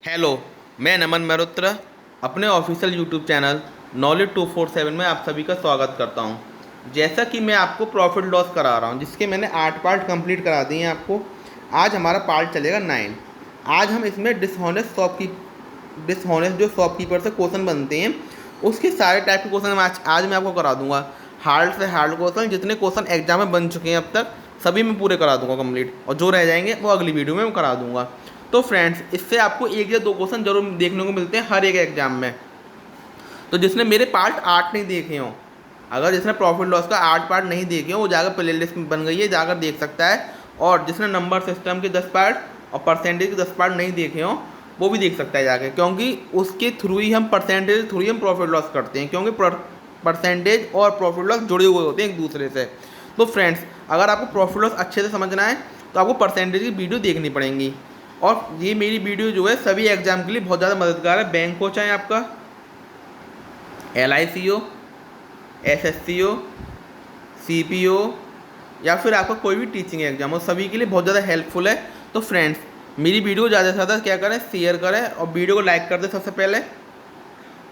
Hello, मैं नमन मेहरोत्रा अपने official YouTube channel knowledge 247 में आप सभी का स्वागत करता हूं। जैसा कि मैं आपको प्रॉफिट लॉस करा रहा हूं, जिसके मैंने 8 पार्ट कंप्लीट करा दिए हैं आपको। आज हमारा पार्ट चलेगा 9। आज हम इसमें डिसहोनेस्ट जो शॉपकीपर से क्वेश्चन बनते हैं, उसके सारे टाइप के क्वेश्चन आज मैं आपको करा दूंगा। हार्ड से हार्ड क्वेश्चन, जितने क्वेश्चन एग्जाम में बन चुके हैं अब तक, सभी मैं पूरे करा दूंगा कंप्लीट, और जो रह जाएंगे वो अगली वीडियो में मैं करा दूंगा। तो फ्रेंड्स, इससे आपको एक या दो क्वेश्चन जरूर देखने को मिलते हैं हर एक एग्जाम में। तो जिसने मेरे पार्ट 8 नहीं देखे हों, अगर जिसने प्रॉफिट लॉस का 8 पार्ट नहीं देखे हों, वो जाकर प्ले लिस्ट में बन गई है, जाकर देख सकता है। और जिसने नंबर सिस्टम के 10 पार्ट और परसेंटेज के 10 पार्ट नहीं देखे हों, वो भी देख सकता है जाके, क्योंकि उसके थ्रू ही हम परसेंटेज थ्रू ही हम प्रॉफिट लॉस करते हैं, क्योंकि परसेंटेज और प्रॉफिट लॉस जुड़े हुए होते हैं एक दूसरे से। तो फ्रेंड्स, अगर आपको प्रॉफिट लॉस अच्छे से समझना है तो आपको परसेंटेज की वीडियो देखनी पड़ेंगी। और ये मेरी वीडियो जो है सभी एग्जाम के लिए बहुत ज़्यादा मददगार है। बैंक हो चाहे आपका LIC हो, SSC हो, CP हो, या फिर आपका कोई भी टीचिंग एग्जाम हो, सभी के लिए बहुत ज़्यादा हेल्पफुल है। तो फ्रेंड्स, मेरी वीडियो ज़्यादा से ज़्यादा क्या करें, शेयर करें और वीडियो को लाइक कर दें सबसे पहले,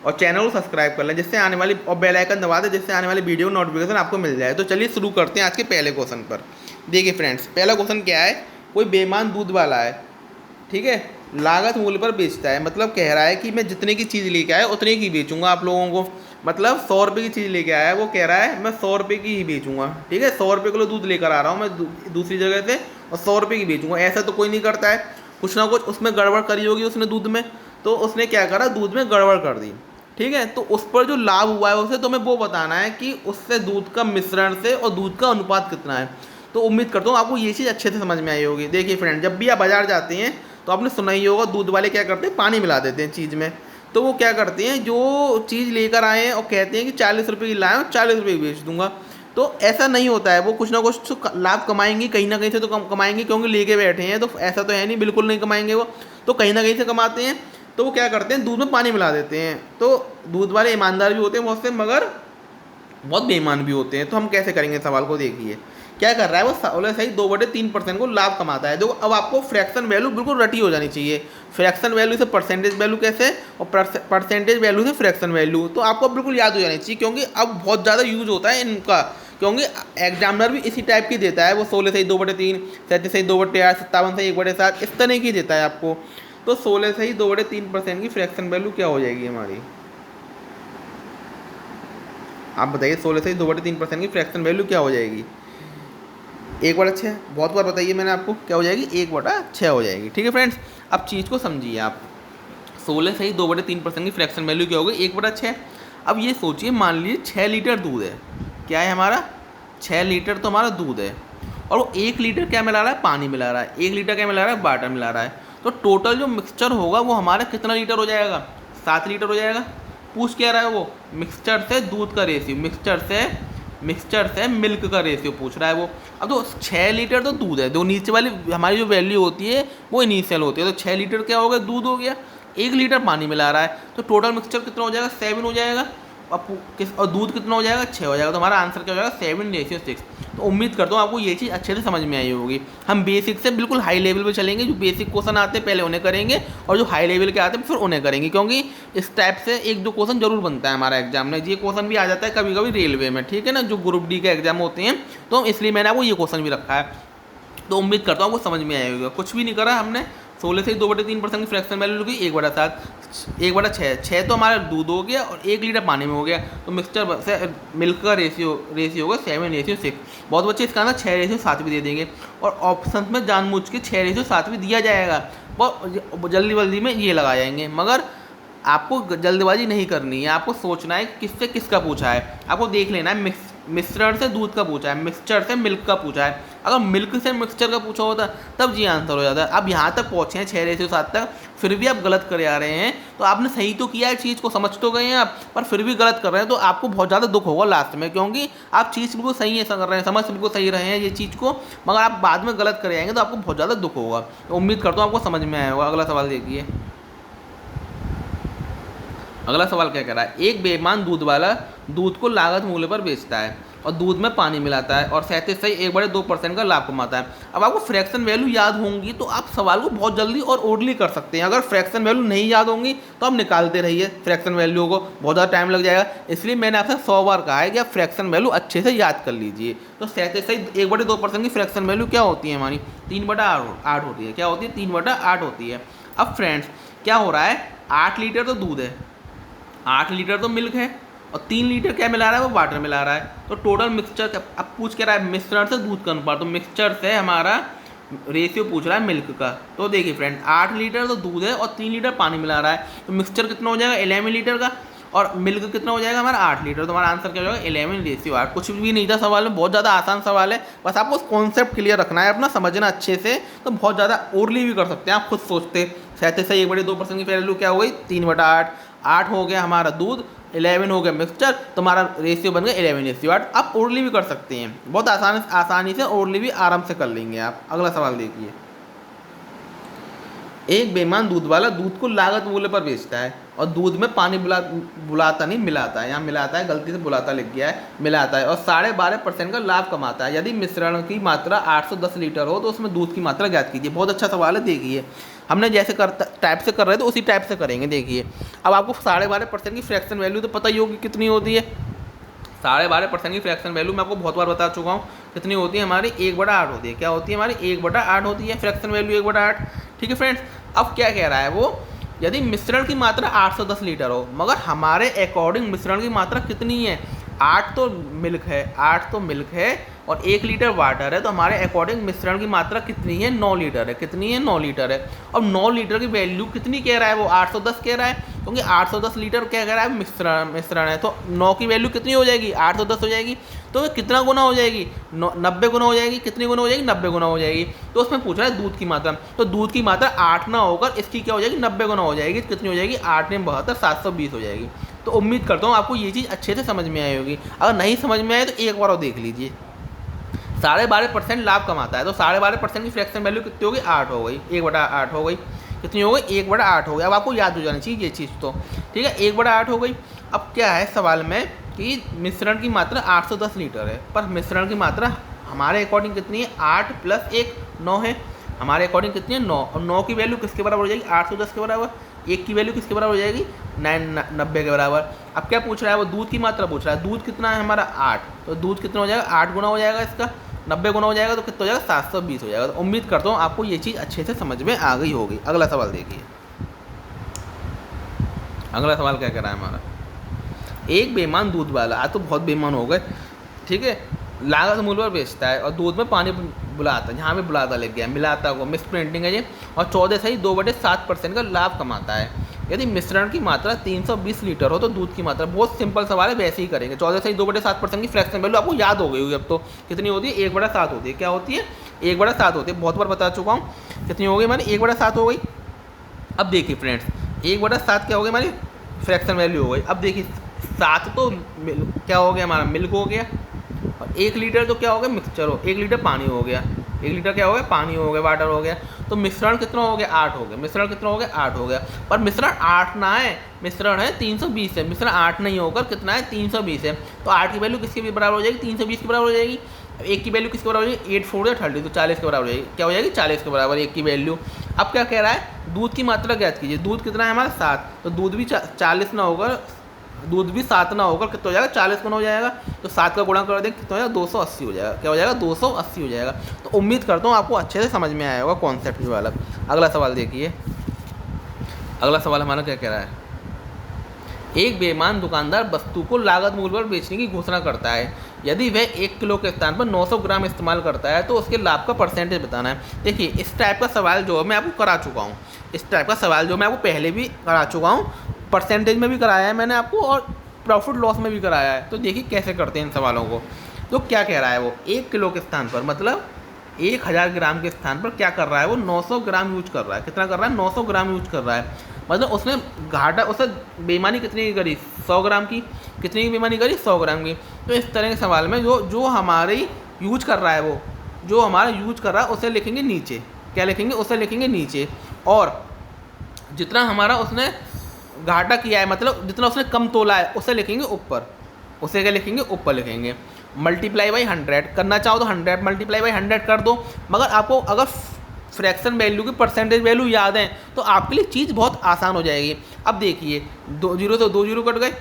और चैनल को सब्सक्राइब कर लें, जिससे आने वाली, और बेल आइकन दबा दें, जिससे आने वाली वीडियो नोटिफिकेशन आपको मिल जाए। तो चलिए शुरू करते हैं आज के पहले क्वेश्चन पर। देखिए फ्रेंड्स, पहला क्वेश्चन क्या है। कोई बेईमान दूध वाला है, ठीक है, लागत मूल्य पर बेचता है। मतलब कह रहा है कि मैं जितने की चीज़ लेके आया उतने की बेचूंगा आप लोगों को। मतलब 100 रुपये की चीज़ लेके आया है, वो कह रहा है मैं 100 रुपये की ही बेचूंगा। ठीक है, 100 रुपये किलो दूध लेकर आ रहा हूँ मैं दूसरी जगह से, और 100 रुपये की बेचूंगा। ऐसा तो कोई नहीं करता है, कुछ ना कुछ उसमें गड़बड़ करी होगी उसने दूध में, तो उसने क्या करा, दूध में गड़बड़ कर दी। ठीक है, तो उस पर जो लाभ हुआ है उसे तुम्हें वो बताना है कि उससे दूध का मिश्रण से और दूध का अनुपात कितना है। तो उम्मीद करता हूँ आपको ये चीज़ अच्छे से समझ में आई होगी। देखिए फ्रेंड, जब भी आप बाजार जाते हैं तो आपने सुना ही होगा, दूध वाले क्या करते हैं, पानी मिला देते हैं चीज़ में। तो वो क्या करते हैं, जो चीज़ लेकर आए हैं और कहते हैं कि 40 रुपये की लाए और 40 रुपये की बेच दूंगा। तो ऐसा नहीं होता है, वो कुछ ना कुछ तो लाभ कमाएंगे, कहीं ना कहीं से तो कमाएंगे, क्योंकि लेके बैठे हैं। तो ऐसा तो है नहीं बिल्कुल नहीं कमाएंगे वो, तो कहीं ना कहीं से कमाते हैं। तो वो क्या करते हैं, दूध में पानी मिला देते हैं। तो दूध वाले ईमानदार भी होते हैं बहुत से, मगर बहुत बेईमान भी होते हैं। तो हम कैसे करेंगे सवाल को, देखिए क्या कर रहा है वो, बोले सही 2/3% को लाभ कमाता है। देखो, अब आपको फ्रैक्शन वैल्यू बिल्कुल रटी हो जानी चाहिए। फ्रैक्शन वैल्यू से परसेंटेज वैल्यू कैसे, और परसेंटेज वैल्यू से फ्रैक्शन वैल्यू, तो आपको बिल्कुल याद हो जानी चाहिए, क्योंकि अब बहुत ज़्यादा यूज होता है इनका। क्योंकि एग्जामिनर भी इसी टाइप की देता है, वो 16 सही 2/3, 37 सही 2/8, 57 सही 1/7, इस तरह की देता है आपको। तो 16 सही 2/3% की फ्रैक्शन वैल्यू क्या हो जाएगी हमारी, आप बताइए। 16 से 2/3% की फ्रैक्शन वैल्यू क्या हो जाएगी, 1/6। बहुत बार बताइए मैंने आपको, क्या हो जाएगी, 1/6 हो जाएगी। ठीक है फ्रेंड्स, अब चीज़ को समझिए आप। 16 से 2/3% की फ्रैक्शन वैल्यू क्या होगी, 1/6। अब ये सोचिए, मान लीजिए 6 लीटर दूध है, क्या है हमारा, 6 लीटर तो हमारा दूध है, और वो 1 लीटर क्या मिला रहा है, पानी मिला रहा है। 1 लीटर क्या मिला रहा है, वाटर मिला रहा है। तो टोटल जो मिक्सचर होगा वो हमारा कितना लीटर हो जाएगा, 7 लीटर हो जाएगा। पूछ क्या रहा है वो, मिक्सचर से दूध का रेशियो, मिक्सचर से मिल्क का रेशियो पूछ रहा है वो। अब तो 6 लीटर तो दूध है, जो नीचे वाली हमारी जो वैल्यू होती है वो इनिशियल होती है। तो 6 लीटर क्या हो गया, दूध हो गया, 1 लीटर पानी मिला रहा है, तो टोटल मिक्सचर कितना हो जाएगा, 7 हो जाएगा। और दूध कितना हो जाएगा, 6 हो जाएगा। तो हमारा आंसर क्या हो जाएगा, 7:6। तो उम्मीद करता हूँ आपको ये चीज़ अच्छे से समझ में आई होगी। हम बेसिक से बिल्कुल हाई लेवल पे चलेंगे, जो बेसिक क्वेश्चन आते हैं पहले उन्हें करेंगे, और जो हाई लेवल के आते हैं फिर उन्हें करेंगे, क्योंकि इस टाइप से एक दो क्वेश्चन जरूर बनता है हमारा एग्जाम में। ये क्वेश्चन भी आ जाता है कभी कभी रेलवे में, ठीक है ना, जो ग्रुप डी के एग्जाम होते हैं, तो इसलिए मैंने आपको ये क्वेश्चन भी रखा है। तो उम्मीद करता हूँ आपको समझ में आएगा। कुछ भी नहीं करा हमने, 16 से 2/3% की फ्रैक्शन वैल्यू की 1/7, 1/6, 6 तो हमारा दूध हो गया और 1 लीटर पानी में हो गया। तो मिक्सचर से मिल्क का रेशियो होगा 7:6। बहुत बच्चे इसका आंसर 6:7 भी दे देंगे, और ऑप्शन में जानबूझ के 6:7 भी दिया जाएगा, बहुत जल्दी में ये लगा जाएंगे। मगर आपको जल्दबाजी नहीं करनी है, आपको सोचना है किससे किसका पूछा है। आपको देख लेना है, मिश्रण से दूध का पूछा है, मिक्सचर से मिल्क का पूछा है। अगर मिल्क से मिक्सचर का पूछा होता तब जी आंसर हो जाता है। अब यहाँ तक पहुँचे हैं 6:7 तक, फिर भी आप गलत करे आ रहे हैं। तो आपने सही तो किया है, चीज़ को समझ तो गए हैं आप, पर फिर भी गलत कर रहे हैं। तो आपको बहुत ज़्यादा दुख होगा लास्ट में, क्योंकि आप चीज़ बिल्कुल सही है कर रहे हैं, समझ बिल्कुल सही रहे हैं ये चीज़ को, मगर आप बाद में गलत करे आएंगे तो आपको बहुत ज़्यादा दुख होगा। तो उम्मीद करता हूँ आपको समझ में आया होगा। अगला सवाल देखिए। अगला सवाल क्या कह रहा है, एक बेईमान दूध वाला दूध को लागत मूल्य पर बेचता है। और दूध में पानी मिलाता है और 37.1/2% का लाभ कमाता है। अब आपको फ्रैक्शन वैल्यू याद होंगी तो आप सवाल को बहुत जल्दी और ओरली कर सकते हैं। अगर फ्रैक्शन वैल्यू नहीं याद होंगी तो आप निकालते रहिए फ्रैक्शन वैल्यू को, बहुत ज़्यादा टाइम लग जाएगा। इसलिए मैंने आपसे 100 बार कहा है कि आप फ्रैक्शन वैल्यू अच्छे से याद कर लीजिए। तो 37.1/2% की फ्रैक्शन वैल्यू क्या होती है हमारी? 3/8 होती है। क्या होती है? 3/8 होती है। अब फ्रेंड्स क्या हो रहा है, 8 लीटर तो दूध है, 8 लीटर तो मिल्क है और 3 लीटर क्या मिला रहा है? वो वाटर मिला रहा है। तो टोटल मिक्सचर, अब पूछ के रहा है मिश्रण से दूध का अनुपात, तो मिक्सचर से हमारा रेशियो पूछ रहा है मिल्क का। तो देखिए फ्रेंड, 8 लीटर तो दूध है और 3 लीटर पानी मिला रहा है, तो मिक्सचर कितना हो जाएगा? 11 लीटर का, और मिल्क कितना हो जाएगा हमारा? 8 लीटर। तो हमारा आंसर क्या हो जाएगा? 11:8। कुछ भी नहीं था सवाल में, बहुत ज़्यादा आसान सवाल है, बस आपको कॉन्सेप्ट क्लियर रखना है अपना, समझना अच्छे से, तो बहुत ज़्यादा ओरली भी कर सकते हैं आप खुद सोचते। 37.1/2% की वैल्यू क्या हो गई? 3/8। 8 हो गया हमारा दूध, 11 हो गया मिक्सचर, तो हमारा रेशियो बन गया 11:8। आप ओरली भी कर सकते हैं, बहुत आसानी से ओरली भी आराम से कर लेंगे आप। अगला सवाल देखिए, एक बेईमान दूध वाला दूध को लागत मूल्य पर बेचता है और दूध में पानी बुलाता नहीं मिलाता है, यहाँ मिलाता है, गलती से बुलाता लिख गया है, मिलाता है और 12.5% का लाभ कमाता है। यदि मिश्रण की मात्रा 810 लीटर हो तो उसमें दूध की मात्रा ज्ञात कीजिए। बहुत अच्छा सवाल है, देखिए हमने जैसे टाइप से कर रहे थे उसी टाइप से करेंगे। देखिए अब आपको 12.5% की फ्रैक्शन वैल्यू तो पता ही होगी कितनी होती है। 12.5% की फ्रैक्शन वैल्यू मैं आपको बहुत बार बता चुका हूँ, कितनी होती है हमारी? 1/8 होती है। क्या होती है हमारी? 1/8 होती है फ्रैक्शन वैल्यू, 1/8। ठीक है फ्रेंड्स, अब क्या कह रहा है वो, यदि मिश्रण की मात्रा 810 लीटर हो, मगर हमारे अकॉर्डिंग मिश्रण की मात्रा कितनी है? 8 तो मिल्क है, 8 तो मिल्क है और 1 लीटर वाटर है, तो हमारे अकॉर्डिंग मिश्रण की मात्रा कितनी है? 9 लीटर है। कितनी है? 9 लीटर है। और 9 लीटर की वैल्यू कितनी कह रहा है वो? 810 कह रहा है, क्योंकि 810 लीटर क्या कह रहा है? मिश्रण है, तो 9 की वैल्यू कितनी हो जाएगी? 810 हो जाएगी। तो कितना गुना हो जाएगी? 90 गुना हो जाएगी। कितनी गुना हो जाएगी? 90 गुना हो जाएगी। तो उसमें पूछ रहा है दूध की मात्रा, तो दूध की मात्रा 8 ना होकर इसकी क्या हो जाएगी? 90 गुना हो जाएगी। कितनी हो जाएगी? 8 में 72, 720 हो जाएगी। तो उम्मीद करता हूँ आपको ये चीज़ अच्छे से समझ में आई होगी। अगर नहीं समझ में आए तो एक बार और देख लीजिए। 12.5% लाभ कमाता है, तो 12.5% की फ्रैक्शन वैल्यू कितनी हो गई? 8 हो गई, 1/8 हो गई। कितनी हो गई? 1/8 हो गई। अब आपको याद हो जानी चाहिए ये चीज़, तो ठीक है 1/8 हो गई। अब क्या है सवाल में कि मिश्रण की मात्रा 810 लीटर है, पर मिश्रण की मात्रा हमारे अकॉर्डिंग कितनी है? 8 + 1 9 है। हमारे अकॉर्डिंग कितनी है? 9। और 9 की वैल्यू किसके बराबर हो जाएगी? 810 के बराबर। 1 की वैल्यू किसके बराबर हो जाएगी? 90 के बराबर। अब क्या पूछ रहा है वो? दूध की मात्रा पूछ रहा है। दूध कितना है हमारा? 8। तो दूध कितना हो जाएगा? 8 गुना हो जाएगा इसका, 90 गुना हो जाएगा, तो कितना हो जाएगा? 720 हो जाएगा। तो उम्मीद करता हूँ आपको ये चीज़ अच्छे से समझ में आ गई होगी। अगला सवाल देखिए, अगला सवाल क्या कह रहा है हमारा, एक बेईमान दूध वाला, आज तो बहुत बेईमान हो गए, ठीक है, लागत मूल्य पर बेचता है और दूध में पानी बुलाता है, यहाँ पे बुलाता लिख गया, मिलाता को मिस प्रिंटिंग है ये, और 14.2/7% का लाभ कमाता है। यदि मिश्रण की मात्रा 320 लीटर हो तो दूध की मात्रा, बहुत सिंपल सवाल है, वैसे ही करेंगे। 14.2/7% की फ्रैक्शन वैल्यू आपको याद हो गई होगी अब तो, कितनी होती है? 1/7 होती है। क्या होती है? 1/7 होती है, बहुत बार बता चुका हूँ। कितनी हो गई हमारी? 1/7 हो गई। अब देखिए फ्रेंड्स, 1/7 क्या हो गई हमारी? फ्रैक्शन वैल्यू हो गई। अब देखिए 7 तो क्या हो गया हमारा? मिल्क हो गया, और 1 लीटर तो क्या हो गया? मिक्सचर हो, 1 लीटर पानी हो गया, 1 लीटर क्या हो गया? पानी हो गया, वाटर हो गया। तो मिश्रण कितना हो गया? 8 हो गया। मिश्रण कितना हो गया? 8 हो गया। पर मिश्रण 8 ना है, मिश्रण है 320 है। मिश्रण 8 नहीं होकर कितना है? 320 है। तो 8 की वैल्यू किसके बराबर हो जाएगी? 320 के बराबर हो जाएगी। 1 की वैल्यू किसके बराबर हो जाएगी? 8 4 30, तो 40 के बराबर हो जाएगी। क्या हो जाएगी? 40 के बराबर 1 की वैल्यू। अब क्या कह रहा है? दूध की मात्रा ज्ञात कीजिए। दूध कितना है हमारा? 7। तो दूध भी 40 ना होकर, दूध भी 7 ना होकर कितना हो जाएगा? 40 गुना हो जाएगा। तो 7 का गुणा कर दें, कितना हो जाएगा? 280 हो जाएगा। क्या हो जाएगा? 280 हो जाएगा। तो उम्मीद करता हूँ आपको अच्छे से समझ में आया होगा कॉन्सेप्ट भी वाला। अगला सवाल देखिए, अगला सवाल हमारा क्या कह रहा है, एक बेईमान दुकानदार वस्तु को लागत मूल्य पर बेचने की घोषणा करता है। यदि वह 1 किलो के स्थान पर 900 ग्राम इस्तेमाल करता है तो उसके लाभ का परसेंटेज बताना है। देखिए इस टाइप का सवाल जो है मैं आपको करा चुका हूँ, इस टाइप का सवाल जो मैं आपको पहले भी करा चुका हूँ, परसेंटेज में भी कराया है मैंने आपको और प्रॉफिट लॉस में भी कराया है। तो देखिए कैसे करते हैं इन सवालों को। तो क्या कह रहा है वो, 1 किलो के स्थान पर मतलब 1000 ग्राम के स्थान पर क्या कर रहा है वो? 900 ग्राम यूज कर रहा है। कितना कर रहा है? 900 ग्राम यूज कर रहा है। मतलब उसने घाटा, उसने बेईमानी कितनी की करी? 100 ग्राम की। कितनी की बेईमानी करी? 100 ग्राम की। तो इस तरह के सवाल में जो हमारी यूज कर रहा है, वो जो हमारा यूज कर रहा है उसे लिखेंगे नीचे। क्या लिखेंगे? उसे लिखेंगे नीचे। और जितना हमारा उसने घाटा किया है, मतलब जितना उसने कम तोला है, उसे लिखेंगे ऊपर। उसे क्या लिखेंगे? ऊपर लिखेंगे। मल्टीप्लाई बाई 100 करना चाहो तो 100 मल्टीप्लाई बाई 100 कर दो। मगर आपको अगर फ्रैक्शन वैल्यू की परसेंटेज वैल्यू याद है तो आपके लिए चीज़ बहुत आसान हो जाएगी। अब देखिए 2 जीरो तो 2 जीरो कट गए,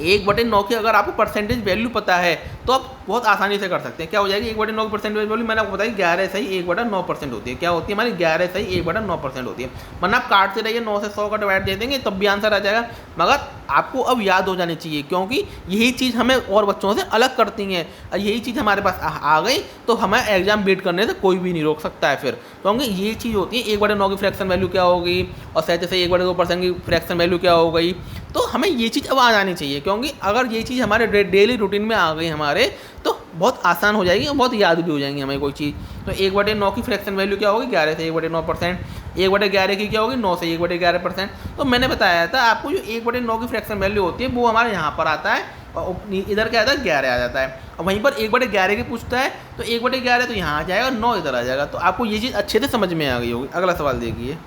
1/9 की अगर आपको परसेंटेज वैल्यू पता है तो आप बहुत आसानी से कर सकते हैं। क्या हो जाएगी 1/9 की परसेंटेज वैल्यू, मैंने आपको बताया 11 सही 1/9% होती है। क्या होती है हमारी 11 सही 1/9% होती है। वरना आप काटते रहिए 9 से 100 का डिवाइड दे देंगे तब भी आंसर आ जाएगा। मगर आपको अब याद हो जानी चाहिए, क्योंकि यही चीज़ हमें और बच्चों से अलग करती हैं। और यही चीज़ हमारे पास आ गई तो हमें एग्जाम बीट करने से कोई भी नहीं रोक सकता है फिर, क्योंकि ये चीज़ होती है 1/9 की फ्रैक्शन वैल्यू क्या होगी और सहज से 1/2% की फ्रैक्शन वैल्यू क्या हो गई। तो हमें ये चीज़ अब आ जानी चाहिए, क्योंकि अगर ये चीज़ हमारे डेली रूटीन में आ गई हमारे तो बहुत आसान हो जाएगी और बहुत याद भी हो जाएंगी हमें कोई चीज़। तो 1/9 की फ्रैक्शन वैल्यू क्या होगी 11 से 1/9%, 1/11 की क्या होगी 9 से 1/11%। तो मैंने बताया था आपको जो 1/9 की फ्रैक्शन वैल्यू होती है वो हमारे यहाँ पर आता है और इधर क्या आता है 11 आ जाता है। और वहीं पर 1/11 की पूछता है तो 1/11 तो यहाँ आ जाएगा, 9 इधर आ जाएगा। तो आपको ये चीज़ अच्छे से समझ में आ गई होगी। अगला सवाल देखिए,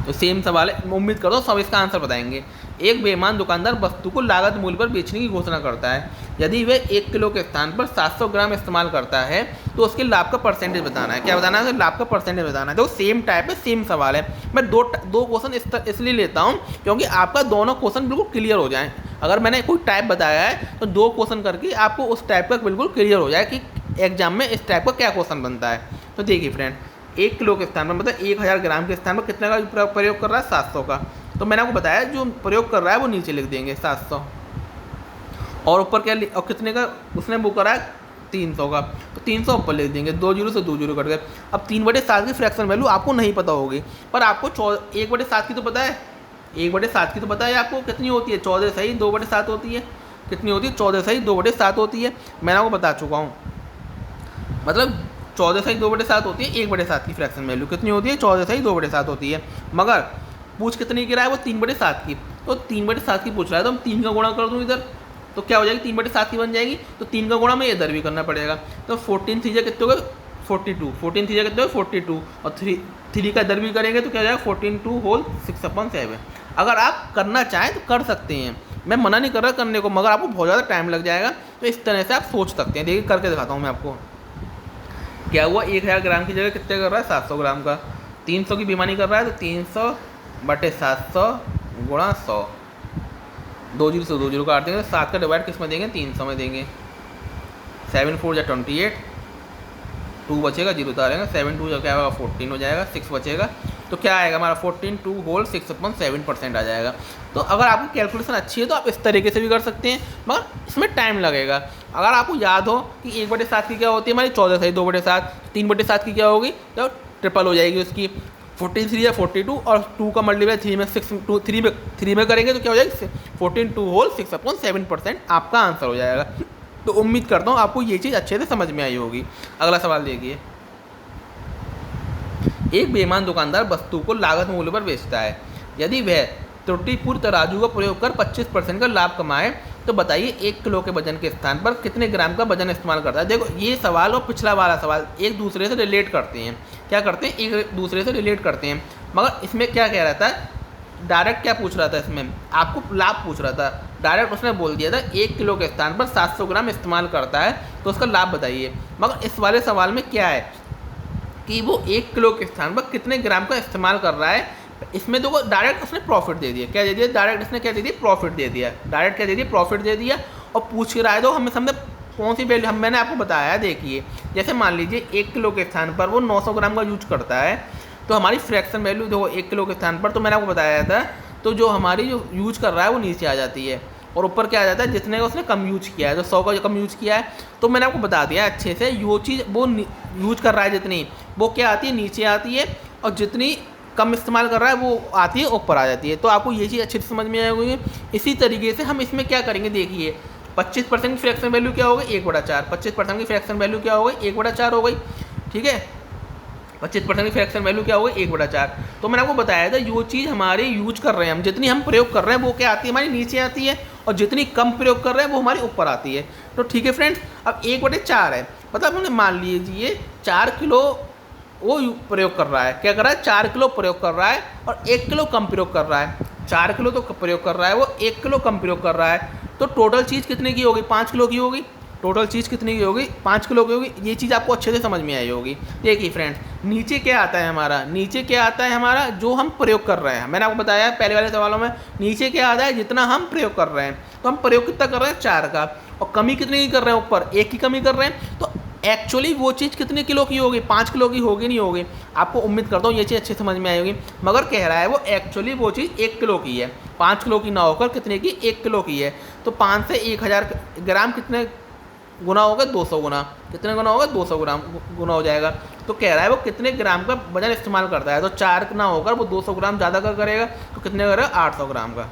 तो सेम सवाल है, मैं उम्मीद करता हूँ सब इसका आंसर बताएंगे। एक बेईमान दुकानदार वस्तु को लागत मूल्य पर बेचने की घोषणा करता है। यदि वह 1 किलो के स्थान पर 700 ग्राम इस्तेमाल करता है तो उसके लाभ का परसेंटेज बताना है। क्या बताना है? लाभ का परसेंटेज बताना है। तो सेम टाइप है, सेम सवाल है। मैं दो क्वेश्चन इसलिए लेता हूँ क्योंकि आपका दोनों क्वेश्चन बिल्कुल क्लियर हो जाए। अगर मैंने कोई टाइप बताया है तो 2 क्वेश्चन करके आपको उस टाइप का बिल्कुल क्लियर हो जाए कि एग्जाम में इस टाइप का क्या क्वेश्चन बनता है। तो देखिए फ्रेंड, 1 किलो के स्थान पर मतलब 1000 ग्राम के स्थान पर कितने का प्रयोग कर रहा है 700 का। तो मैंने आपको बताया जो प्रयोग कर रहा है वो नीचे लिख देंगे 700 और ऊपर क्या और कितने का उसने वो करा है 300 का, तो 300 ऊपर लिख देंगे। 2 जीरो से 2 जीरो कट गए। अब 3/7 की फ्रैक्शन वैल्यू आपको नहीं पता होगी, पर आपको 1/7 की तो पता है, 1/7 की तो पता है आपको कितनी होती है 14 सही 2/7 होती है। कितनी होती है 14 सही 2/7 होती है। मैंने आपको बता चुका हूँ, मतलब 14 सही 2/7 होती है। 1/7 की फ्रैक्शन वैल्यू कितनी होती है 14 सही 2/7 होती है। मगर पूछ कितनी की रहा है वो 3/7 की, तो 3/7 की पूछ रहा है तो हम 3 का गुणा कर दूँ इधर तो क्या हो जाएगी 3/7 की बन जाएगी। तो 3 का गुणा में इधर भी करना पड़ेगा। तो 14 3 कितने हो गए 42, 14 3 कितने हो 42 और 3 का इधर भी करेंगे तो क्या हो जाएगा 14 होल 6/7। अगर आप करना चाहें तो कर सकते हैं, मैं मना नहीं कर रहा करने को, मगर आपको बहुत ज़्यादा टाइम लग जाएगा। तो इस तरह से आप सोच सकते हैं। देखिए करके दिखाता हूँ मैं आपको। क्या हुआ 1000 ग्राम की जगह कितने कर रहा है 700 ग्राम का, 300 की बेईमानी कर रहा है तो 300/700 गुणा 100। 2 जीरो से 2 जीरो काट देंगे। 7 का डिवाइड किस में देंगे 300 में देंगे। 7 4 जा 28, 2 बचेगा 0 उतारेंगे। 7 2 क्या होगा 14 हो जाएगा। 6 बचेगा तो क्या आएगा हमारा 14 होल 6/7% आ जाएगा। तो अगर आपकी कैलकुलेशन अच्छी है तो आप इस तरीके से भी कर सकते हैं, मगर इसमें टाइम लगेगा। अगर आपको याद हो कि 1/7 की क्या होती है हमारी 14 सही 2/7, 3/7 की क्या होगी तो ट्रिपल हो जाएगी उसकी 43 या 42 और 2 का मल्टीप्लाई 3 में 6 3 में करेंगे तो क्या हो जाएगा 14 होल 6/7% आपका आंसर हो जाएगा। तो उम्मीद करता हूँ आपको ये चीज़ अच्छे से समझ में आई होगी। अगला सवाल देखिए, एक बेईमान दुकानदार वस्तु को लागत मूल्य पर बेचता है। यदि वह त्रुटिपूर्ण तराजू का प्रयोग कर 25% का लाभ कमाए तो बताइए 1 किलो के वजन के स्थान पर कितने ग्राम का वजन इस्तेमाल करता है। देखो ये सवाल और पिछला वाला सवाल एक दूसरे से रिलेट करते हैं। क्या करते हैं एक दूसरे से रिलेट करते हैं, मगर इसमें क्या कह रहा था डायरेक्ट क्या पूछ रहा था, इसमें आपको लाभ पूछ रहा था। डायरेक्ट उसने बोल दिया था 1 किलो के स्थान पर 700 ग्राम इस्तेमाल करता है तो उसका लाभ बताइए। मगर इस वाले सवाल में क्या है कि वो 1 किलो के स्थान पर कितने ग्राम का इस्तेमाल कर रहा है। इसमें तो डायरेक्ट उसने प्रॉफिट दे दिया। क्या दे दिया डायरेक्ट इसने क्या दे दिया प्रॉफिट दे दिया। डायरेक्ट क्या दे दिया प्रॉफिट दे दिया। और पूछ रहा है तो हमें समझे कौन सी वैल्यू मैंने आपको बताया। देखिए जैसे मान लीजिए 1 किलो के स्थान पर वो 900 ग्राम का यूज करता है तो हमारी फ्रैक्शन वैल्यू देखो 1 किलो के स्थान पर तो मैंने आपको बताया था तो जो हमारी जो यूज कर रहा है वो नीचे आ जाती है और ऊपर क्या आ जाता है जितने का उसने कम यूज किया है। तो 100 का जो कम यूज किया है तो मैंने आपको बता दिया अच्छे से वो चीज़ वो यूज कर रहा है जितनी वो क्या आती है नीचे आती है और जितनी कम इस्तेमाल कर रहा है वो आती है ऊपर आ जाती है। तो आपको ये चीज़ अच्छे से समझ में आएगी। इसी तरीके से हम इसमें क्या करेंगे देखिए 25% की फ्रैक्शन वैल्यू क्या हो गई 1/4। 25% की फ्रैक्शन वैल्यू क्या हो गई 1/4 हो गई। ठीक है 25% की फ्रैक्शन वैल्यू क्या हो गई 1/4। तो मैंने आपको बताया था जो चीज़ हमारे यूज कर रहे हैं हम जितनी हम प्रयोग कर रहे हैं वो क्या आती है हमारी नीचे आती है और जितनी कम प्रयोग कर रहे हैं वो हमारी ऊपर आती है। तो ठीक है फ्रेंड्स, अब 1/4 है मतलब हमने मान लीजिए 4 किलो वो प्रयोग कर रहा है। क्या कर रहा है 4 किलो प्रयोग कर रहा है और 1 किलो कम प्रयोग कर रहा है। 4 किलो तो प्रयोग कर रहा है वो 1 किलो कम प्रयोग कर रहा है। तो टोटल चीज़ कितने की होगी, 5 किलो की होगी। टोटल चीज़ कितनी की होगी, 5 किलो की होगी। ये चीज़ आपको अच्छे से समझ में आई होगी। देखिए फ्रेंड्स, नीचे क्या आता है हमारा, नीचे क्या आता है हमारा, जो हम प्रयोग कर रहे हैं। मैंने आपको बताया पहले वाले सवालों में, नीचे क्या आता है, जितना हम प्रयोग कर रहे हैं। तो हम प्रयोग कितना कर रहे हैं, 4 का, और कमी कितने की कर रहे हैं, ऊपर 1 की कमी कर रहे हैं। तो एक्चुअली वो चीज़ कितने किलो की होगी, 5 किलो की होगी नहीं होगी। आपको उम्मीद करता हूँ ये चीज़ अच्छे समझ में आई होगी। मगर कह रहा है वो एक्चुअली वो चीज़ 1 किलो की है, 5 किलो की ना होकर कितने की, 1 किलो की है। तो 5 से 1000 ग्राम कितने गुना होगा, 200 गुना। कितने गुना होगा, 200 ग्राम गुना हो जाएगा। तो कह रहा है वो कितने ग्राम का वजन इस्तेमाल करता है। तो 4 ना होकर वो 200 ग्राम ज़्यादा का करेगा। तो कितने करेगा, 800 ग्राम का।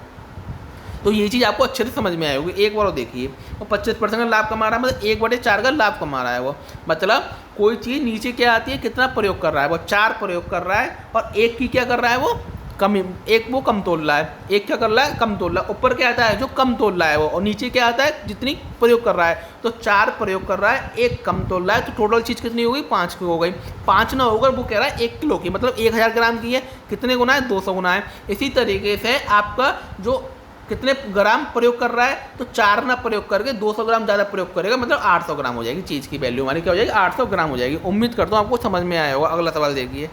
तो ये चीज़ आपको अच्छे से समझ में आई होगी। एक बार वो देखिए, वो 25% का लाभ कमा रहा है, मतलब 1/4 का लाभ कमा रहा है वो। मतलब कोई चीज़ नीचे क्या आती है, कितना प्रयोग कर रहा है वो, 4 प्रयोग कर रहा है, और 1 की क्या कर रहा है वो, कमी, 1 वो कम तोल रहा है। 1 क्या कर रहा है, कम तोल रहा है। ऊपर क्या आता है, जो कम तोल रहा है वो, और नीचे क्या आता है, जितनी प्रयोग कर रहा है। तो 4 प्रयोग कर रहा है, 1 कम तोल रहा है। तो टोटल चीज़ कितनी हो गई, 5 की हो गई। 5 ना होकर वो कह रहा है 1 किलो की, मतलब 1000 ग्राम की है। कितने गुना है, 200 गुना है। इसी तरीके से आपका जो कितने ग्राम प्रयोग कर रहा है, तो 4 ना प्रयोग करके 200 ग्राम ज़्यादा प्रयोग करेगा, मतलब 800 ग्राम हो जाएगी। चीज़ की वैल्यू हमारी क्या हो जाएगी, 800 ग्राम हो जाएगी। उम्मीद करता हूँ आपको समझ में आया होगा। अगला सवाल देखिए,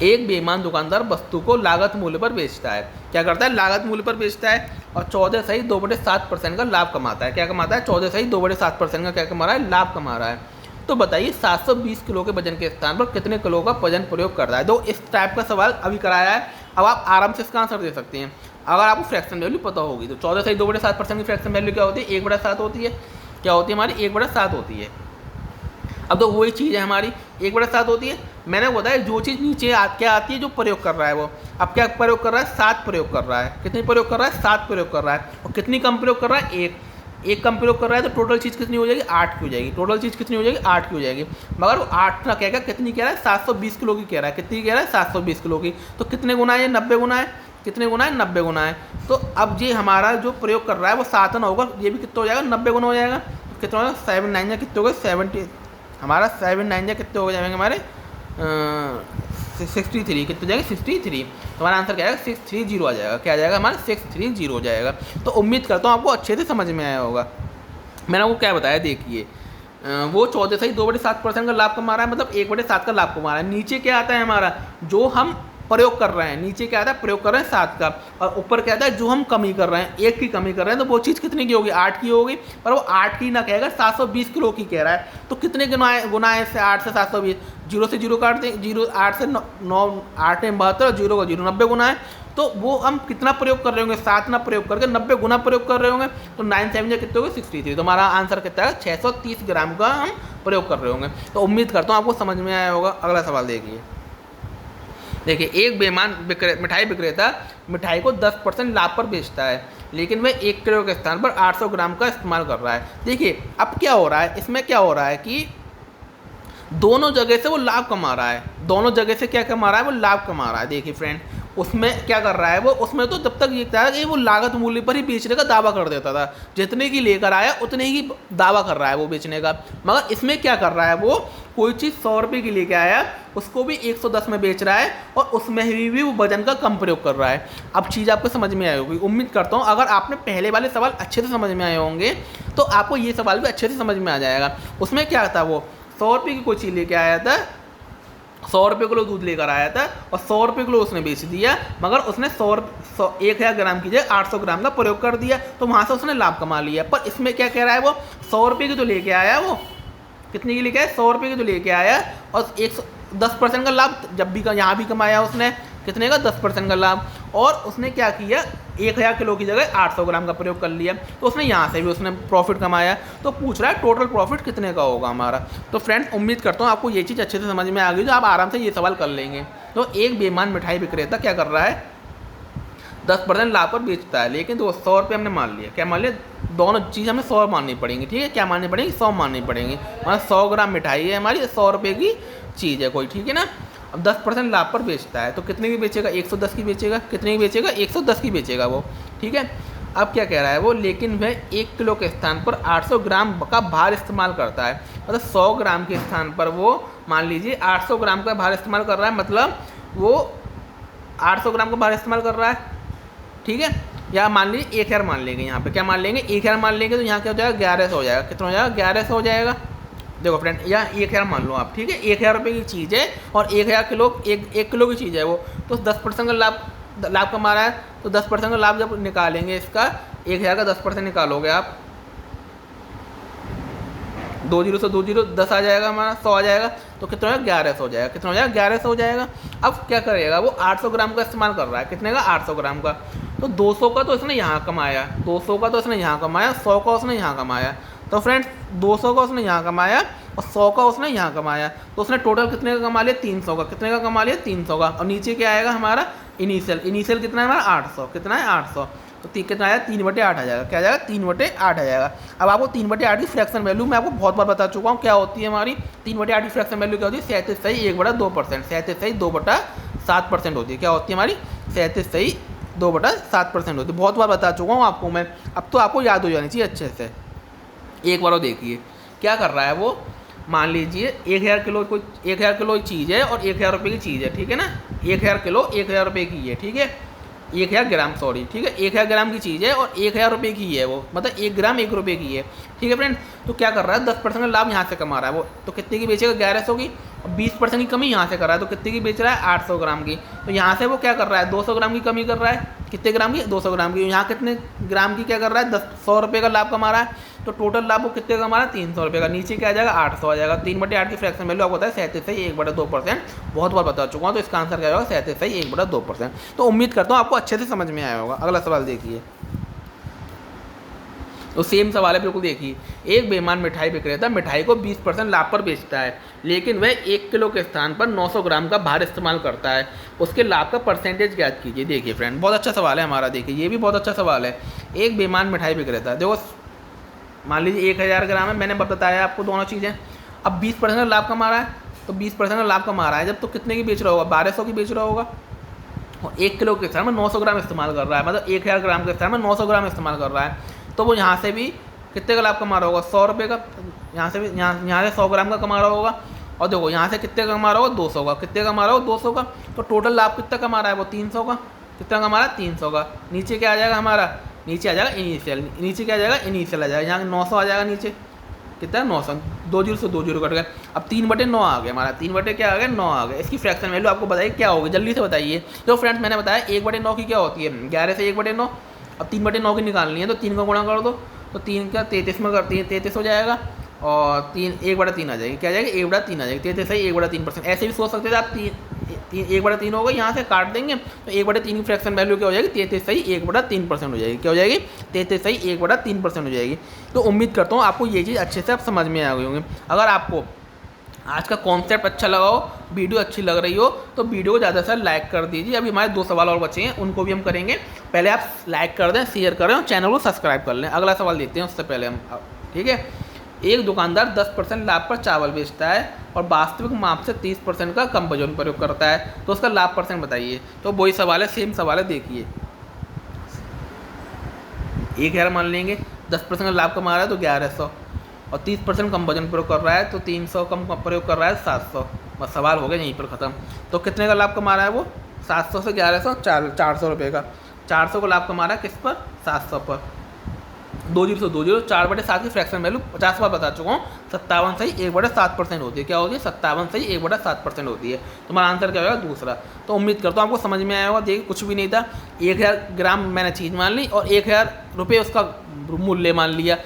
एक बेईमान दुकानदार वस्तु को लागत मूल्य पर बेचता है। क्या करता है, लागत मूल्य पर बेचता है, और 14 सही 2/7% का लाभ कमाता है। क्या कमाता है, 14 सही 2/7% का क्या कमा रहा है, लाभ कमा रहा है। तो बताइए 720 किलो के वजन के स्थान पर कितने किलो का वजन प्रयोग कर रहा है। तो इस टाइप का सवाल अभी कराया है। अब आप आराम से इसका आंसर दे सकते हैं अगर आपको फ्रैक्शन वैल्यू पता होगी। तो 14 सही 2/7% की फ्रैक्शन वैल्यू क्या होती है, 1/7 होती है। क्या होती है हमारी, 1/7 होती है। अब तो वही चीज़ है हमारी, 1/7 होती है। मैंने बताया जो चीज़ नीचे क्या आती है, जो प्रयोग कर रहा है वो। अब क्या प्रयोग कर रहा है, 7 प्रयोग कर रहा है। कितनी प्रयोग कर रहा है, 7 प्रयोग कर रहा है। और कितनी कम प्रयोग कर रहा है, 1 कम प्रयोग कर रहा है। तो टोटल चीज़ कितनी हो जाएगी, 8 की हो जाएगी। टोटल चीज़ कितनी हो जाएगी, 8 की हो जाएगी। मगर वो 8 का कहेगा, कितनी कह रहा है, 720 किलो की कह रहा है। कितनी कह रहा है, 720 किलो की। तो कितने गुना है, 90 गुना है। कितने गुना है, 90 गुना है। तो अब ये हमारा जो प्रयोग कर रहा है वो 7 ना होगा, ये भी कितना हो जाएगा, 90 गुना हो जाएगा। तो कितना होगा, 7 9 या कितने हो गए, 70 हमारा 7 9 या कितने हो जाएंगे हमारे 63। कितने जाएंगे, 63। तो हमारा आंसर क्या आएगा, 630 आ जाएगा। क्या आ जाएगा हमारा, 630 हो जाएगा। तो उम्मीद करता हूँ आपको अच्छे से समझ में आया होगा। मैंने आपको क्या बताया, देखिए वो 14 सही 2/7% का लाभ कमा रहा है, मतलब 1/7 का लाभ कमा रहा है। नीचे क्या आता है हमारा, जो हम प्रयोग कर रहे हैं। नीचे क्या आता है, प्रयोग कर रहे हैं 7 का, और ऊपर क्या आता है, जो हम कमी कर रहे हैं, 1 की कमी कर रहे हैं। तो वो चीज़ कितने की होगी, 8 की होगी। पर वो 8 की ना कहेगा, 720 किलो की कह रहा है। तो कितने गुना है इससे, 8 से 720, 0 से 0 काट दें, 0 8 से 9 8 में 72, 0 का 0 90 गुना है। तो वो हम कितना प्रयोग कर रहे होंगे, 7 ना प्रयोग करके 90 गुना प्रयोग कर रहे होंगे। तो 9 7 या कितने हो गए, 63। तो हमारा आंसर कितना है, 630 ग्राम का हम प्रयोग कर रहे होंगे। तो उम्मीद करता हूँ आपको समझ में आया होगा। अगला सवाल देखिए, एक बेईमान मिठाई विक्रेता मिठाई को 10% लाभ पर बेचता है, लेकिन वह 1 किलो के स्थान पर 800 ग्राम का इस्तेमाल कर रहा है। देखिए अब क्या हो रहा है, इसमें क्या हो रहा है कि दोनों जगह से वो लाभ कमा रहा है। दोनों जगह से क्या कमा रहा है, वो लाभ कमा रहा है। देखिए फ्रेंड, उसमें क्या कर रहा है वो, उसमें तो जब तक ये था कि वो लागत मूल्य पर ही बेचने का दावा कर देता था। जितने की लेकर आया उतने ही दावा कर रहा है वो बेचने का। मगर इसमें क्या कर रहा है वो, कोई चीज़ 100 रुपये की लेके आया, उसको भी 110 में बेच रहा है, और उसमें भी वो वजन का कम प्रयोग कर रहा है। अब चीज़ आपको समझ में आई होगी। उम्मीद करता हूँ अगर आपने पहले वाले सवाल अच्छे से समझ में आए होंगे तो आपको ये सवाल भी अच्छे से समझ में आ जाएगा। उसमें क्या था, वो 100 रुपये की कोई चीज़ लेके आया था, 100 रुपये किलो दूध लेकर आया था, और 100 रुपये किलो उसने बेच दिया। मगर उसने 1000 ग्राम की जगह 800 ग्राम का प्रयोग कर दिया, तो वहाँ से उसने लाभ कमा लिया। पर इसमें क्या कह रहा है वो, 100 रुपये की तो लेके आया, वो कितने की लेके आया, 100 रुपये की तो लेके आया, और 10% का लाभ जब भी यहाँ भी कमाया उसने, कितने का, 10% का लाभ। और उसने क्या किया, 1000 किलो की जगह 800 ग्राम का प्रयोग कर लिया, तो उसने यहाँ से भी उसने प्रॉफिट कमाया। तो पूछ रहा है टोटल प्रॉफिट कितने का होगा हमारा। तो फ्रेंड्स उम्मीद करता हूँ आपको ये चीज़ अच्छे से समझ में आ गई, तो आप आराम से ये सवाल कर लेंगे। तो एक बेईमान मिठाई विक्रेता क्या कर रहा है, 10% लाभ पर बेचता है, लेकिन तो 100 रुपये हमने मान लिया। क्या मान लिया, दोनों चीज़ हमें 100 माननी पड़ेंगी, ठीक है। क्या माननी पड़ेगी, 100 माननी पड़ेंगी। मतलब 100 ग्राम मिठाई है हमारी, 100 रुपये की चीज़ है कोई, ठीक है ना। अब 10% लाभ पर बेचता है, तो कितने की बेचेगा, 110 की बेचेगा। कितने की बेचेगा, 110 की बेचेगा वो, ठीक है। अब क्या कह रहा है वो, लेकिन वह 1 किलो के स्थान पर 800 ग्राम का भार इस्तेमाल करता है। मतलब 100 ग्राम के स्थान पर वो मान लीजिए 800 ग्राम का भार इस्तेमाल कर रहा है, मतलब वो 800 ग्राम का भार इस्तेमाल कर रहा है, ठीक है। या मान लीजिए 1000 मान लेंगे, यहाँ पे क्या मान लेंगे 1000 मान लेंगे, तो यहाँ क्या हो जाएगा 1100 हो जाएगा। कितना हो जाएगा 1100 हो जाएगा। देखो फ्रेंड यहाँ 1000 मान लो आप, ठीक है 1000 रुपये की चीज़ है और 1000 किलो एक किलो की चीज़ है वो, तो 10% का लाभ कमा रहा है, तो 10% का लाभ जब निकालेंगे इसका 1000 का 10% निकालोगे आप, 20 से 20 10 आ जाएगा हमारा, 100 आ जाएगा, तो कितना हो जाएगा 1100 हो जाएगा। कितना हो जाएगा 1100 हो जाएगा। अब क्या करेगा वो 800 ग्राम का इस्तेमाल कर रहा है, कितने का 800 ग्राम का, तो 200 का तो इसने यहाँ कमाया, 200 का तो इसने यहाँ कमाया, 100 का उसने यहाँ कमाया। तो फ्रेंड्स 200 का उसने यहाँ कमाया और 100 का उसने यहाँ कमाया, तो उसने टोटल कितने का कमा लिया 300 का। कितने का कमा लिया 300 का। और नीचे क्या आएगा हमारा इनिशियल कितना है हमारा 800, कितना है 800, तो कितना आया 3/8 आ जाएगा। क्या आ जाएगा 3/8 आ जाएगा। अब आपको 3/8 की फ्रैक्शन वैल्यू मैं आपको बहुत बार बता चुका हूँ क्या होती है हमारी 3/8 की फ्रैक्शन वैल्यू क्या होती है 37.1/2%, 37.2/7% होती है। क्या होती है हमारी 37.2/7% होती है। बहुत बार बता चुका हूँ आपको मैं, अब तो आपको याद हो जानी चाहिए अच्छे से। एक बार देखिए क्या कर रहा है वो, मान लीजिए 1000 किलो कोई 1000 किलो चीज़ है और 1000 रुपये की चीज़ है, ठीक है ना, 1000 किलो 1000 रुपये की है, ठीक है 1000 ग्राम सॉरी, ठीक है 1000 ग्राम की चीज़ है और 1000 रुपये की है वो, मतलब 1 ग्राम 1 रुपये की है, ठीक है फ्रेंड। तो क्या कर रहा है 10% का लाभ यहाँ से कमा रहा है वो, तो कितने की बेचेगा 1100 की, और 20% की कमी यहाँ से कर रहा है, तो कितने की बेच रहा है 800 ग्राम की। तो यहाँ से वो क्या कर रहा है 200 ग्राम की कमी कर रहा है, कितने ग्राम की 200 ग्राम की। यहाँ कितने ग्राम की क्या कर रहा है 100 रुपये का लाभ कमा रहा है, तो टोटल लाभ वो कितने का कमा रहा है 300 रुपये का। नीचे क्या आ जाएगा 800 आ जाएगा। 3/8 की फ्रैक्शन वैल्यू आपको होता है 37.1/2%, बहुत बार बता चुका हूँ, तो इसका आंसर क्या होगा 37.1/2%। तो उम्मीद करता हूँ आपको अच्छे से समझ में आया होगा। अगला सवाल देखिए, तो सेम सवाल है बिल्कुल। देखिए एक बेईमान मिठाई विक्रेता मिठाई को 20% लाभ पर बेचता है, लेकिन वह 1 किलो के स्थान पर 900 ग्राम का भार इस्तेमाल करता है, उसके लाभ का परसेंटेज ज्ञात कीजिए। देखिए फ्रेंड बहुत अच्छा सवाल है हमारा, देखिए ये भी बहुत अच्छा सवाल है। एक बेईमान मिठाई विक्रेता, देखो मान लीजिए 1000 ग्राम है, मैंने बताया आपको दोनों चीज़ें। अब 20% का लाभ कमा रहा है, तो 20% का लाभ कमा रहा है जब, तो कितने की बेच रहा होगा 1200 की बेच रहा होगा, और 1 किलो के स्थान में 900 ग्राम इस्तेमाल कर रहा है, मतलब 1000 ग्राम के स्थान में 900 ग्राम इस्तेमाल कर रहा है, तो वो यहाँ से भी कितने का लाभ कमा रहा होगा 100 रुपये का, यहाँ से भी यहाँ से 100 ग्राम का कमा रहा होगा, और देखो यहाँ से कितने का कमा रहा होगा 200 का, कितने का कमा रहा होगा 200 का, तो टोटल लाभ कितना कमा रहा है वो 300 का। कितना कमा रहा है 300 का। नीचे क्या आ जाएगा हमारा, नीचे आ जाएगा इनिशियल, नीचे क्या आ जाएगा इनिशियल आ जाएगा, यहाँ 900 आ जाएगा नीचे, कितना 900, 20 से 20 कट गए। अब 3/9 आ गया हमारा, 3/9 क्या आ गया 9 आ गया। इसकी फ्रैक्शन वैल्यू आपको बताइए क्या होगी, जल्दी से बताइए। तो फ्रेंड्स मैंने बताया 1/9 की क्या होती है 11 से 1/9। अब 3/9 की निकालनी है, तो 3 का गुणा कर दो, तो 3 का 33 में करती है 33 हो जाएगा, और 1/3 आ जाएगी। क्या आ जाएगी 1/3 आ जाएगी। 33 से 1/3%। ऐसे भी सोच सकते थे आप 1/3 होगा, यहाँ से काट देंगे तो 1/3 की फ्रैक्शन वैल्यू क्या हो जाएगी 33 सही 1/3% हो जाएगी। क्या हो जाएगी 33 सही 1/3% हो जाएगी। तो उम्मीद करता हूँ आपको ये चीज़ अच्छे से आप समझ में आ गई होंगे। अगर आपको आज का कॉन्सेप्ट अच्छा लगा हो, वीडियो अच्छी लग रही हो, तो वीडियो को ज़्यादा से लाइक कर दीजिए। अभी हमारे 2 सवाल और बचे हैं, उनको भी हम करेंगे। पहले आप लाइक कर दें, शेयर करें और चैनल को सब्सक्राइब कर लें। अगला सवाल देखते हैं उससे पहले हम, ठीक है। एक दुकानदार 10% लाभ पर चावल बेचता है और वास्तविक माप से 30% का कम वजन प्रयोग करता है, तो उसका लाभ परसेंट बताइए। तो वही सवाल है, सेम सवाल है। देखिए 1000 मान लेंगे, 10% का लाभ कमा रहा है तो 1100, और 30% कम वजन प्रयोग कर रहा है तो 300, कम प्रयोग कर रहा है 700। बस सवाल हो गया यहीं पर ख़त्म। तो कितने का लाभ कमा रहा है वो 700 से 1100 400 रुपये का। 400 का लाभ कमा रहा है किस पर 700 पर। 20 से 20 4/7 की फ्रैक्शन वैल्यू 50 बार बता चुका हूँ, 57 सही 1/7% होती है। क्या होती है 57 सही 1/7% होती है। तुम्हारा आंसर क्या होगा दूसरा। तो उम्मीद करता हूँ आपको समझ में आया होगा। देखिए कुछ भी नहीं था, 1000 ग्राम मैंने चीज़ मान ली और 1000 रुपये उसका मूल्य मान लिया।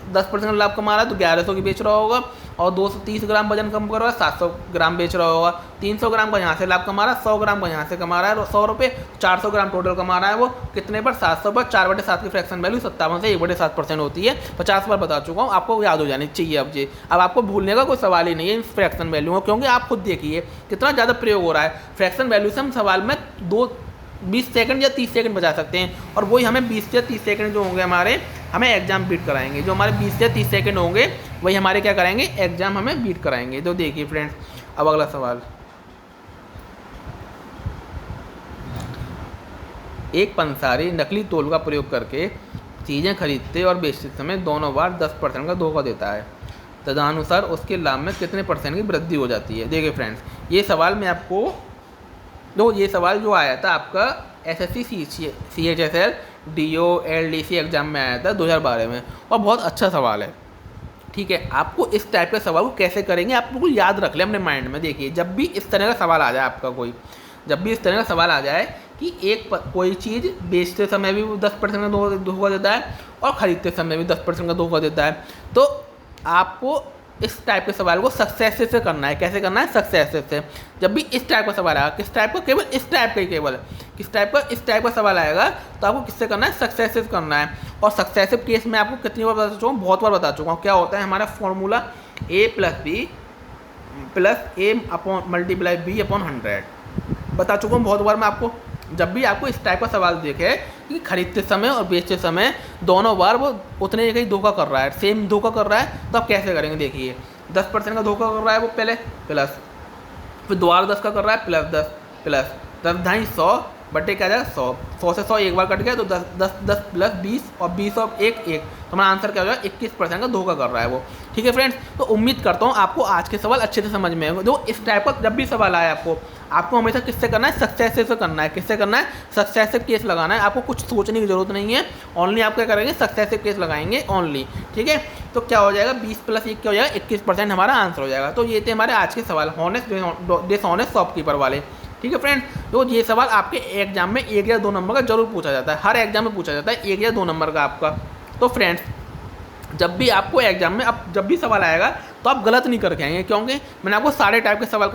10% लाभ कमा रहा है तो 1100 की बेच रहा होगा, और 230 ग्राम वजन कम कर रहा है 700 ग्राम बेच रहा होगा। 300 ग्राम का यहाँ से लाभ कमा रहा है, 100 ग्राम का यहाँ से कमा रहा है 100 रुपये, 400 ग्राम टोटल कमा रहा है वो कितने पर 700 पर। 4/7 की फ्रैक्शन वैल्यू 57 से 1/7% होती है। 50 बार बता चुका हूँ, आपको याद हो जानी चाहिए। अब आपको भूलने का कोई सवाल ही नहीं है इन फ्रैक्शन वैल्यू को, क्योंकि आप खुद देखिए कितना ज़्यादा प्रयोग हो रहा है। फ्रैक्शन वैल्यू से हम सवाल में 20 सेकंड या 30 सेकंड बचा सकते हैं, और वही हमें 20 या 30 सेकंड जो होंगे हमारे, हमें एग्जाम बीट कराएंगे। जो हमारे 20 या 30 सेकंड होंगे वही हमारे क्या कराएंगे, एग्जाम हमें बीट कराएंगे। तो देखिए फ्रेंड्स, अब अगला सवाल, एक पंसारी नकली तोल का प्रयोग करके चीज़ें खरीदते और बेचते समय दोनों बार 10% का धोखा देता है, तदनुसार उसके लाभ में कितने % की वृद्धि हो जाती है। देखिए फ्रेंड्स, ये सवाल मैं आपको, ये सवाल जो आया था आपका SSC CHSL DO LDC exam में आया था 2012 में, और बहुत अच्छा सवाल है। ठीक है, आपको इस टाइप के सवाल को कैसे करेंगे आप बिल्कुल याद रख लें अपने माइंड में। देखिए, जब भी इस तरह का सवाल आ जाए आपका कोई, जब भी इस तरह का सवाल आ जाए कि कोई चीज़ बेचते समय भी 10% का धोखा देता है और ख़रीदते समय भी 10% का धोखा देता है, तो आपको इस टाइप के सवाल को सक्सेस से करना है। कैसे करना है? सक्सेस से। जब भी इस टाइप का सवाल आएगा, किस टाइप का? केवल इस टाइप का ही, केवल किस टाइप का? इस टाइप का सवाल आएगा तो आपको किससे करना है? सक्सेसिव करना है। और सक्सेसिव केस में आपको कितनी बार बता चुका हूँ? बहुत बार बता चुका हूँ। क्या होता है हमारा formula? A + B + A × B / 100 बता चुका हूँ बहुत बार मैं आपको। जब भी आपको इस टाइप का सवाल देखे कि खरीदते समय और बेचते समय दोनों बार वो उतने का ही धोखा कर रहा है, सेम धोखा कर रहा है, तो आप कैसे करेंगे? देखिए, 10% का धोखा कर रहा है वो पहले, प्लस फिर दोबारा 10 का कर रहा है, प्लस 10 ढाई 100 बटे क्या जाएगा 100 से 100 एक बार कट गया तो 10 प्लस 20 और 20 और 1 तो हमारा आंसर क्या हो जाएगा? 21% का धोखा कर रहा है वो। ठीक है फ्रेंड्स, तो उम्मीद करता हूँ आपको आज के सवाल अच्छे से समझ में आएंगे। जो इस टाइप का जब भी सवाल आए आपको हमेशा किससे करना है? सक्सेसिव से करना है। किससे करना है? सक्सेसिव केस लगाना है। आपको कुछ सोचने की जरूरत नहीं है, ओनली आप क्या करेंगे? सक्सेसिव केस लगाएंगे ओनली। ठीक है, तो क्या हो जाएगा? 20 + 1 क्या हो जाएगा? 21% हमारा आंसर हो जाएगा। तो ये थे हमारे आज के सवाल, हॉनेस्ट डिसऑनेस्ट शॉपकीपर वाले। ठीक है फ्रेंड, तो ये सवाल आपके एग्जाम में 1 या 2 नंबर का जरूर पूछा जाता है। हर एग्जाम में पूछा जाता है 1 या 2 नंबर का आपका। तो फ्रेंड्स, जब भी आपको एग्जाम में अब जब भी सवाल आएगा तो आप गलत नहीं करके आएंगे, क्योंकि मैंने आपको सारे टाइप के सवाल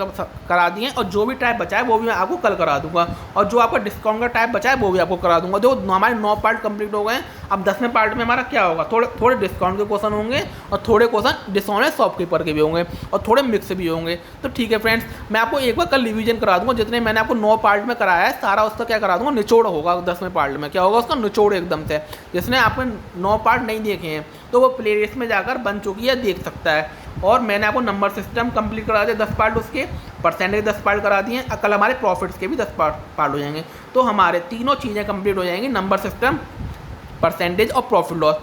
करा दिए हैं, और जो भी टाइप बचा है वो भी मैं आपको कल करा दूंगा, और जो आपका डिस्काउंट का टाइप बचा है वो भी आपको करा दूंगा। जो हमारे 9 पार्ट कंप्लीट हो गए हैं, अब 10वें पार्ट में हमारा क्या होगा? थोड़े डिस्काउंट के क्वेश्चन होंगे और थोड़े क्वेश्चन डिसऑनेस्ट शॉपकीपर के भी होंगे और थोड़े मिक्स भी होंगे। तो ठीक है फ्रेंड्स, मैं आपको एक बार कल रिवीजन करा दूंगा। जितने मैंने आपको 9 पार्ट में कराया है सारा उसका क्या करा दूंगा? निचोड़ होगा 10वें पार्ट में। क्या होगा उसका? निचोड़ एकदम से। जिसने आपने 9 पार्ट नहीं देखे हैं तो वो प्लेलिस्ट में जाकर बन चुकी है, देख सकता है। और मैंने आपको नंबर सिस्टम कंप्लीट करा दिया 10 पार्ट, उसके परसेंटेज 10 पार्ट करा दिए हैं। कल हमारे प्रॉफिट्स के भी 10 पार्ट हो जाएंगे। तो हमारे तीनों चीज़ें कंप्लीट हो जाएंगी, नंबर सिस्टम, परसेंटेज और प्रॉफिट लॉस।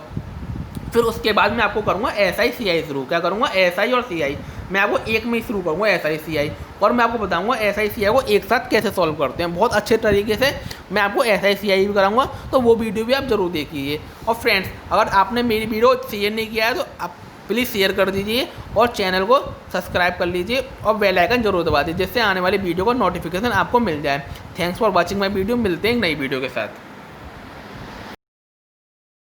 फिर उसके बाद मैं आपको करूँगा SI CI शुरू। क्या करूँगा? SI और CI मैं आपको एक में ही शुरू करूँगा, SI CI, और मैं आपको बताऊँगा SI CI को एक साथ कैसे सॉल्व करते हैं। बहुत अच्छे तरीके से मैं आपको SI CI भी कराऊँगा, तो वो वीडियो भी आप जरूर देखिए। और फ्रेंड्स, अगर आपने मेरी वीडियो शेयर नहीं किया है तो आप प्लीज़ शेयर कर दीजिए और चैनल को सब्सक्राइब कर लीजिए और बेल आइकन जरूर दबा दीजिए, जिससे आने वाली वीडियो का नोटिफिकेशन आपको मिल जाए। Thanks for watching my video. मिलते हैं नई वीडियो के साथ।